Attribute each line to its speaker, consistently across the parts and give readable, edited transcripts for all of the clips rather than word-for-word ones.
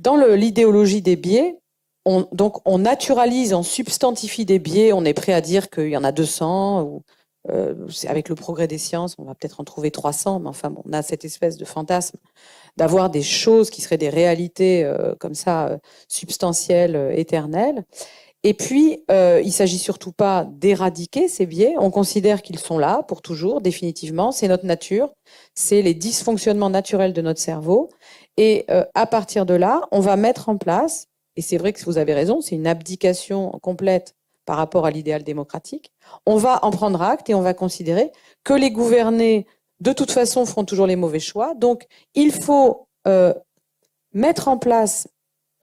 Speaker 1: dans l'idéologie des biais, on naturalise, on substantifie des biais, on est prêt à dire qu'il y en a 200, ou avec le progrès des sciences, on va peut-être en trouver 300, mais enfin, bon, on a cette espèce de fantasme d'avoir des choses qui seraient des réalités comme ça, substantielles, éternelles. Et puis, il s'agit surtout pas d'éradiquer ces biais. On considère qu'ils sont là pour toujours, définitivement. C'est notre nature, c'est les dysfonctionnements naturels de notre cerveau. Et à partir de là, on va mettre en place, et c'est vrai que vous avez raison, c'est une abdication complète par rapport à l'idéal démocratique. On va en prendre acte et on va considérer que les gouvernés, de toute façon, feront toujours les mauvais choix. Donc, il faut mettre en place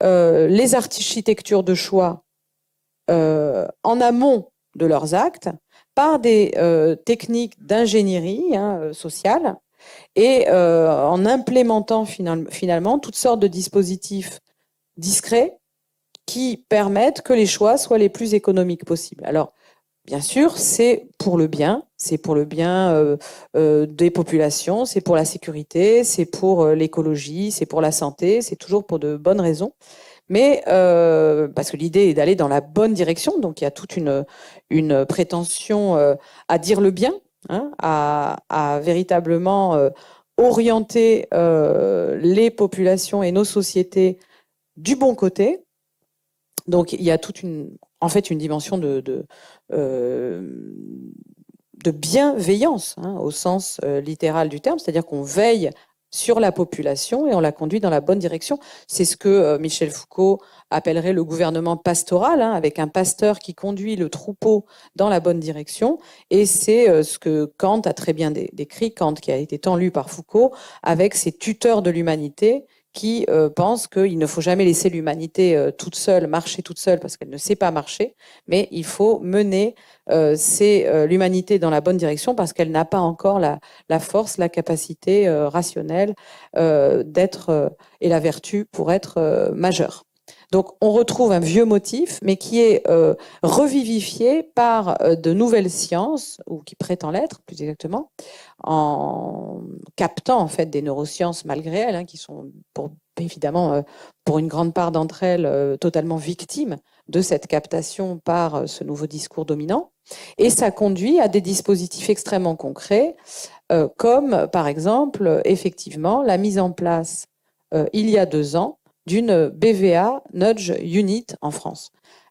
Speaker 1: les architectures de choix en amont de leurs actes par des techniques d'ingénierie sociale et en implémentant finalement toutes sortes de dispositifs discrets qui permettent que les choix soient les plus économiques possibles. Alors, bien sûr, c'est pour le bien des populations, c'est pour la sécurité, c'est pour l'écologie, c'est pour la santé, c'est toujours pour de bonnes raisons. Mais parce que l'idée est d'aller dans la bonne direction, donc il y a toute une prétention à dire le bien, à véritablement orienter les populations et nos sociétés du bon côté. Donc il y a en fait une dimension de bienveillance, au sens littéral du terme, c'est-à-dire qu'on veille sur la population et on la conduit dans la bonne direction. C'est ce que Michel Foucault appellerait le gouvernement pastoral, avec un pasteur qui conduit le troupeau dans la bonne direction. Et c'est ce que Kant a très bien décrit, Kant qui a été tant lu par Foucault, avec ses tuteurs de l'humanité qui pensent qu'il ne faut jamais laisser l'humanité toute seule, marcher toute seule, parce qu'elle ne sait pas marcher, mais il faut mener l'humanité dans la bonne direction parce qu'elle n'a pas encore la force, la capacité rationnelle d'être et la vertu pour être majeure. Donc on retrouve un vieux motif, mais qui est revivifié par de nouvelles sciences, ou qui prétend l'être plus exactement, en captant en fait des neurosciences malgré elles, qui sont évidemment pour une grande part d'entre elles totalement victimes de cette captation par ce nouveau discours dominant. Et ça conduit à des dispositifs extrêmement concrets, comme par exemple, effectivement, la mise en place, il y a 2 ans, d'une BVA Nudge Unit en France.